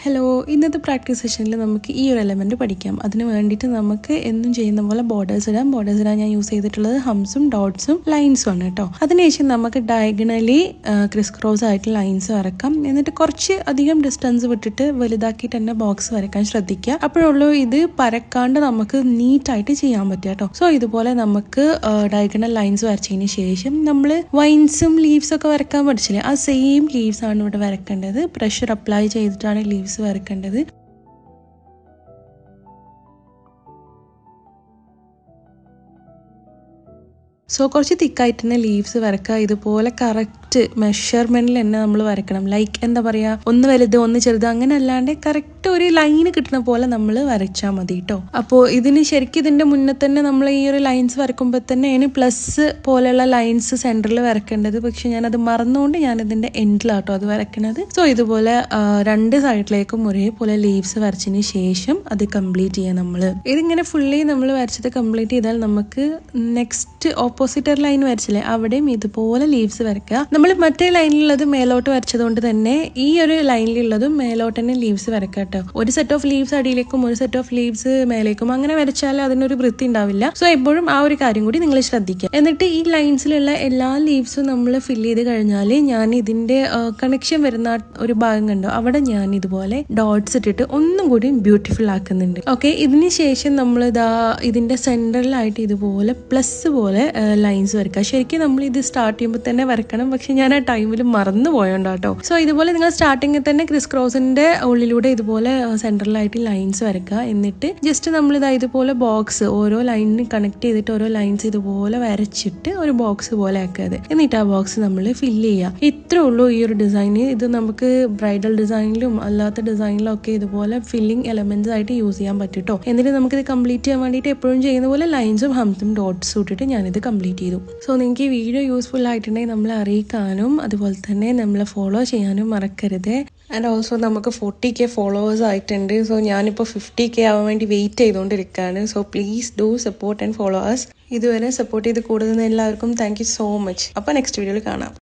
Hello, ഇന്നത്തെ practice സെഷനിൽ നമുക്ക് ഈ ഒരു എലമെൻറ്റ് പഠിക്കാം. അതിന് വേണ്ടിയിട്ട് നമുക്ക് എന്നും ചെയ്യുന്ന പോലെ ബോർഡേഴ്സ് ഇടാൻ ഞാൻ യൂസ് ചെയ്തിട്ടുള്ളത് ഹംസും ഡോട്ട്സും ലൈൻസും ആണ് കേട്ടോ. അതിനുശേഷം നമുക്ക് ഡയഗണലി ക്രിസ് ക്രോസ് ആയിട്ട് ലൈൻസ് വരക്കാം. എന്നിട്ട് കുറച്ച് അധികം ഡിസ്റ്റൻസ് വിട്ടിട്ട് വലുതാക്കിയിട്ട് തന്നെ ബോക്സ് വരക്കാൻ ശ്രദ്ധിക്കുക. അപ്പോഴുള്ളൂ ഇത് പരക്കാണ്ട് നമുക്ക് നീറ്റായിട്ട് ചെയ്യാൻ പറ്റുക കേട്ടോ. സോ ഇതുപോലെ നമുക്ക് ഡയഗണൽ ലൈൻസ് വരച്ചതിന് ശേഷം നമ്മൾ വൈൻസും ലീവ്സും ഒക്കെ വരക്കാൻ പഠിച്ചില്ലേ, ആ സെയിം ലീവ്സ് ആണ് ഇവിടെ വരക്കേണ്ടത്. പ്രഷർ അപ്ലൈ ചെയ്തിട്ടാണ് ലീവ്സ് വരക്കേണ്ടത്. സോ കുറച്ച് തിക്കായിട്ട് തന്നെ ലീവ്സ് വരക്കുക. ഇതുപോലെ കറക്റ്റ് മെഷർമെന്റിൽ തന്നെ നമ്മൾ വരക്കണം. ലൈക്ക് എന്താ പറയുക, ഒന്ന് വലുത് ഒന്ന് ചെറുത് അങ്ങനെ അല്ലാണ്ട് കറക്റ്റ് ഒരു ലൈന് കിട്ടുന്ന പോലെ നമ്മൾ വരച്ചാൽ മതി കേട്ടോ. അപ്പോൾ ശരിക്കും ഇതിന്റെ മുന്നേ തന്നെ നമ്മൾ ഈ ഒരു ലൈൻസ് വരക്കുമ്പോൾ തന്നെ അതിന് പ്ലസ് പോലെയുള്ള ലൈൻസ് സെന്ററിൽ വരക്കേണ്ടത്. പക്ഷെ ഞാനത് മറന്നുകൊണ്ട് ഞാനിതിന്റെ എൻഡിലാട്ടോ അത് വരക്കണത്. സോ ഇതുപോലെ രണ്ട് സൈഡിലേക്കും ഒരേപോലെ ലീവ്സ് വരച്ചതിന് ശേഷം അത് കംപ്ലീറ്റ് ചെയ്യാം. നമ്മൾ ഇതിങ്ങനെ ഫുള്ളി നമ്മൾ വരച്ചത് കംപ്ലീറ്റ് ചെയ്താൽ നമുക്ക് നെക്സ്റ്റ് ഓപ്പോസിറ്റ് ലൈൻ വരച്ചില്ലേ, അവിടെയും ഇതുപോലെ ലീവ്സ് വരയ്ക്കുക. നമ്മൾ മറ്റേ ലൈനിലുള്ളത് മേലോട്ട് വരച്ചതുകൊണ്ട് തന്നെ ഈ ഒരു ലൈനിലുള്ളതും മേലോട്ട് തന്നെ ലീവ്സ് വരക്കുക കേട്ടോ. ഒരു സെറ്റ് ഓഫ് ലീവ്സ് അടിയിലേക്കും ഒരു സെറ്റ് ഓഫ് ലീവ്സ് മേലേക്കും അങ്ങനെ വരച്ചാൽ അതിനൊരു വൃത്തി ഉണ്ടാവില്ല. സോ എപ്പോഴും ആ ഒരു കാര്യം കൂടി നിങ്ങൾ ശ്രദ്ധിക്കുക. എന്നിട്ട് ഈ ലൈൻസിലുള്ള എല്ലാ ലീവ്സും നമ്മൾ ഫില്ല് ചെയ്ത് കഴിഞ്ഞാൽ ഞാൻ ഇതിന്റെ കണക്ഷൻ വരുന്ന ഒരു ഭാഗം കണ്ടോ, അവിടെ ഞാൻ ഇതുപോലെ ഡോട്ട്സ് ഇട്ടിട്ട് ഒന്നും കൂടി ബ്യൂട്ടിഫുൾ ആക്കുന്നുണ്ട്. ഓക്കെ, ഇതിന് ശേഷം നമ്മൾ ഇതിന്റെ സെന്ററിലായിട്ട് ഇതുപോലെ പ്ലസ് പോലെ ലൈൻസ് വരക്കുക. ശരിക്കും നമ്മൾ ഇത് സ്റ്റാർട്ട് ചെയ്യുമ്പോൾ തന്നെ വരക്കണം, പക്ഷെ ഞാൻ ആ ടൈമിൽ മറന്നു പോയോണ്ടാട്ടോ. സോ ഇതുപോലെ നിങ്ങൾ സ്റ്റാർട്ടിങ്ങിൽ തന്നെ ക്രിസ് ക്രോസിന്റെ ഉള്ളിലൂടെ ഇതുപോലെ സെൻട്രലായിട്ട് ലൈൻസ് വരക്കുക. എന്നിട്ട് ജസ്റ്റ് നമ്മൾ ഇതുപോലെ ബോക്സ് ഓരോ ലൈനിന് കണക്ട് ചെയ്തിട്ട് ഓരോ ലൈൻസ് ഇതുപോലെ വരച്ചിട്ട് ഒരു ബോക്സ് പോലെ ആക്കുക. എന്നിട്ട് ആ ബോക്സ് നമ്മൾ ഫില്ല് ചെയ്യുക. ഇത്രേ ഉള്ളൂ ഈ ഒരു ഡിസൈൻ. ഇത് നമുക്ക് ബ്രൈഡൽ ഡിസൈനിലും അല്ലാത്ത ഡിസൈനിലും ഒക്കെ ഇതുപോലെ ഫില്ലിംഗ് എലമെന്റ്സ് ആയിട്ട് യൂസ് ചെയ്യാൻ പറ്റും. എന്നിട്ട് നമുക്കിത് കംപ്ലീറ്റ് ചെയ്യാൻ വേണ്ടിയിട്ട് എപ്പോഴും ചെയ്യുന്ന പോലെ ലൈൻസും ഹംസും ഡോട്ട്സും ഇട്ടിട്ട് ഞാനിത് കംപ്ലീറ്റ് ചെയ്തു. സോ നിങ്ങൾക്ക് ഈ വീഡിയോ യൂസ്ഫുൾ ആയിട്ടുണ്ടെങ്കിൽ നമ്മളെ അറിയിക്കാനും അതുപോലെ തന്നെ നമ്മളെ ഫോളോ ചെയ്യാനും മറക്കരുത്. ആൻഡ് ഓൾസോ നമുക്ക് 40K ഫോളോവേഴ്സ് ആയിട്ടുണ്ട്. സോ ഞാനിപ്പോൾ 50K ആവാൻ വേണ്ടി വെയിറ്റ് ചെയ്തുകൊണ്ടിരിക്കുകയാണ്. So please do support and follow us. ഇതുവരെ സപ്പോർട്ട് ചെയ്ത് കൂടുന്ന എല്ലാവർക്കും താങ്ക് യു സോ മച്ച്. അപ്പോൾ നെക്സ്റ്റ് വീഡിയോയിൽ കാണാം.